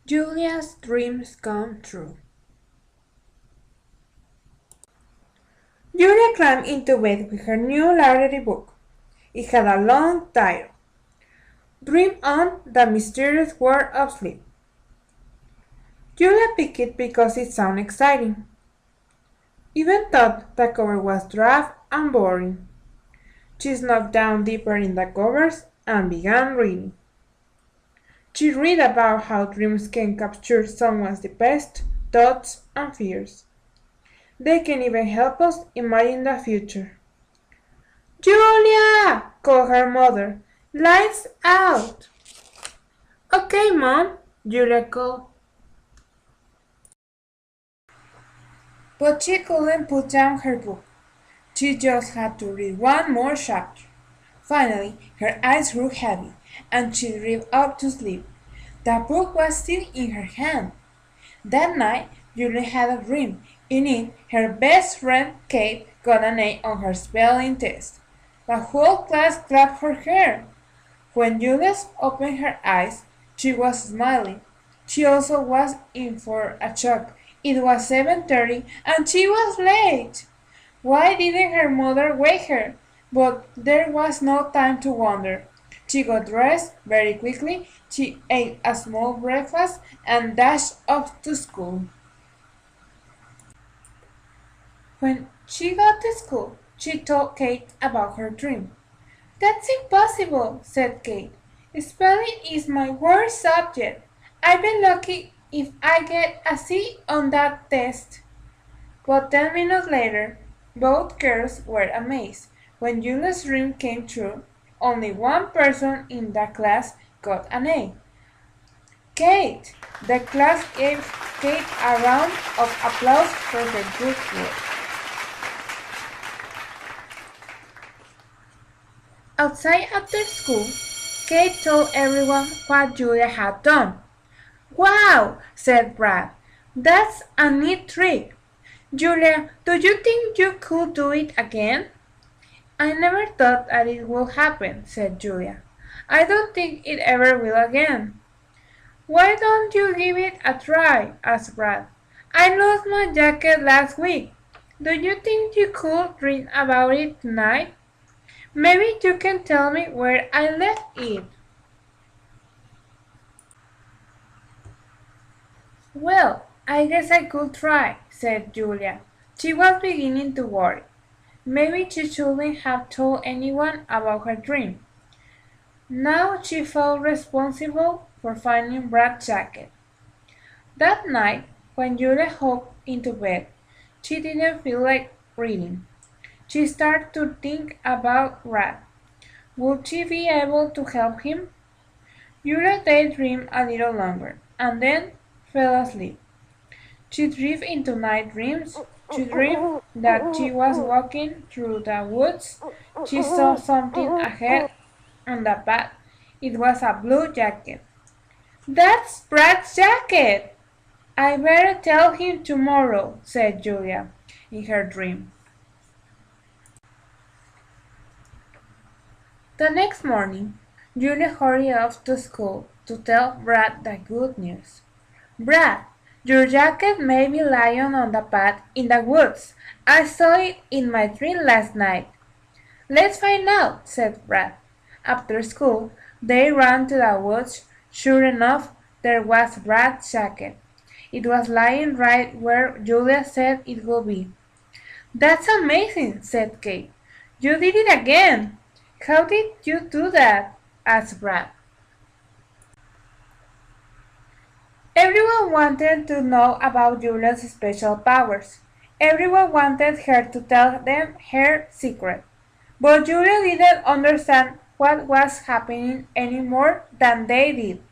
Julia's dreams come true. Julia climbed into bed with her new library book. It had a long title, Dream on, the Mysterious World of Sleep. Julia picked it because it sounded exciting, even though the cover was drab and boring. She snuck down deeper in the covers and began reading. She read about how dreams can capture someone's deepest thoughts and fears. They can even help us imagine the future. Julia! Called her mother. Lights out! Okay, Mom, Julia called. But she couldn't put down her book. She just had to read one more chapter. Finally, her eyes grew heavy, and she drifted off to sleep. The book was still in her hand. That night, Julia had a dream. In it, her best friend Kate got an A on her spelling test. The whole class clapped for her. When Julia opened her eyes, she was smiling. She also was in for a shock. It was 7:30 and she was late. Why didn't her mother wake her? But there was no time to wonder. She got dressed very quickly, she ate a small breakfast, and dashed off to school. When she got to school, she told Kate about her dream. That's impossible, said Kate. Spelling is my worst subject. I'd be lucky if I get a C on that test. But 10 minutes later, both girls were amazed. When Julia's dream came true, only one person in the class got an A. Kate! The class gave Kate a round of applause for her good work. Outside after school, Kate told everyone what Julia had done. Wow, said Brad. That's a neat trick. Julia, do you think you could do it again? I never thought that it would happen, said Julia. I don't think it ever will again. Why don't you give it a try? Asked Brad. I lost my jacket last week. Do you think you could read about it tonight? Maybe you can tell me where I left it. Well, I guess I could try, said Julia. She was beginning to worry. Maybe she shouldn't have told anyone about her dream. Now she felt responsible for finding Brad's jacket. That night, when Julia hopped into bed, she didn't feel like reading. She started to think about Brad. Would she be able to help him? Julia daydreamed a little longer, and then fell asleep. She drifted into night dreams. She dreamed that she was walking through the woods. She saw something ahead on the path. It was a blue jacket. That's Brad's jacket! I better tell him tomorrow, said Julia in her dream. The next morning, Julia hurried off to school to tell Brad the good news. Brad, your jacket may be lying on the path in the woods. I saw it in my dream last night. Let's find out, said Brad. After school, they ran to the woods. Sure enough, there was Brad's jacket. It was lying right where Julia said it would be. That's amazing, said Kate. You did it again. How did you do that? Asked Brad. Everyone wanted to know about Julia's special powers. Everyone wanted her to tell them her secret. But Julia didn't understand what was happening any more than they did.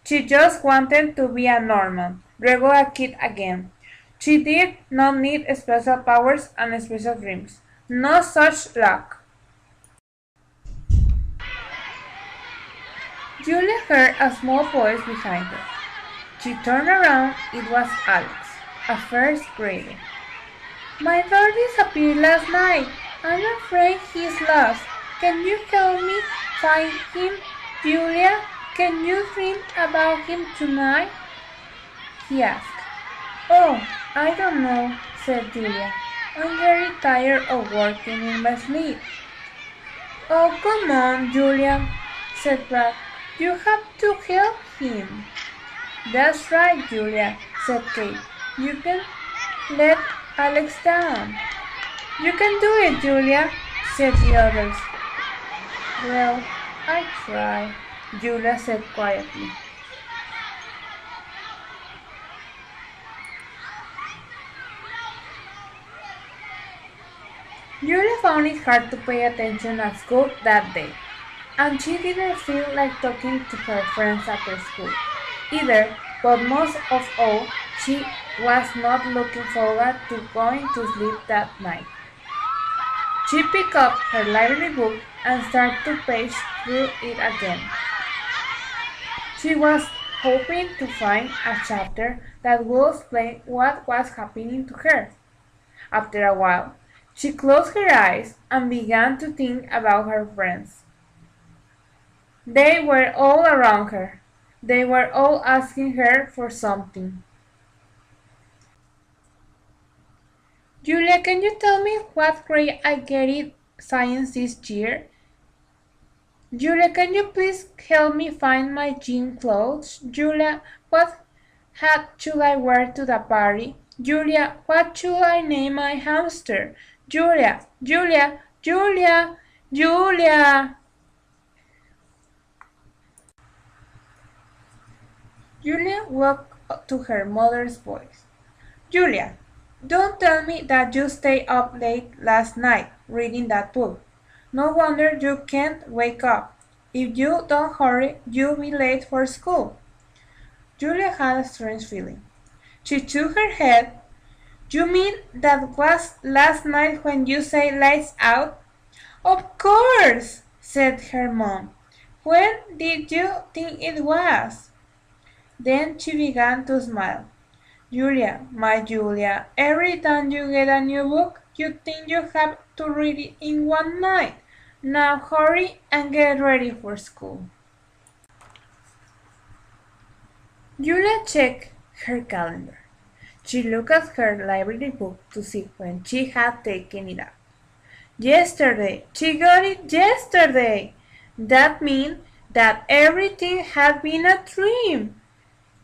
She just wanted to be a normal, regular kid again. She did not need special powers and special dreams. No such luck. Julia heard a small voice behind her. She turned around. It was Alex, a first grader. My dog disappeared last night. I'm afraid he's lost. Can you help me find him, Julia? Can you dream about him tonight? he asked. Oh, I don't know, said Julia. I'm very tired of working in my sleep. Oh, come on, Julia, said Brad. You have to help him. That's right, Julia, said Kate. You can let Alex down. You can do it, Julia, said the others. Well, I try, Julia said quietly. Julia found it hard to pay attention at school that day, and she didn't feel like talking to her friends after school either, but most of all, she was not looking forward to going to sleep that night. She picked up her library book and started to page through it again. She was hoping to find a chapter that would explain what was happening to her. After a while, she closed her eyes and began to think about her friends. They were all around her. They were all asking her for something. Julia, can you tell me what grade I get in science this year? Julia, can you please help me find my gym clothes? Julia, what hat should I wear to the party? Julia, what should I name my hamster? Julia, Julia, Julia, Julia. Julia woke up to her mother's voice. Julia, don't tell me that you stayed up late last night reading that book. No wonder you can't wake up. If you don't hurry, you'll be late for school. Julia had a strange feeling. She shook her head. You mean that was last night when you said lights out? Of course, said her mom. When did you think it was? Then she began to smile. Julia, my Julia, every time you get a new book, you think you have to read it in one night. Now hurry and get ready for school. Julia checked her calendar. She looked at her library book to see when she had taken it out. Yesterday. She got it yesterday. That means that everything had been a dream.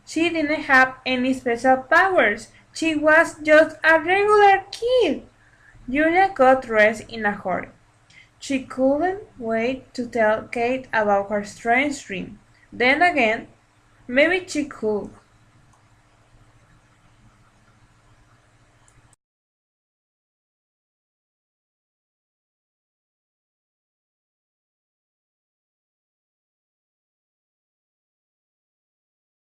She didn't have any special powers. She was just a regular kid. Julia got dressed in a hurry. She couldn't wait to tell Kate about her strange dream. Then again, maybe she could.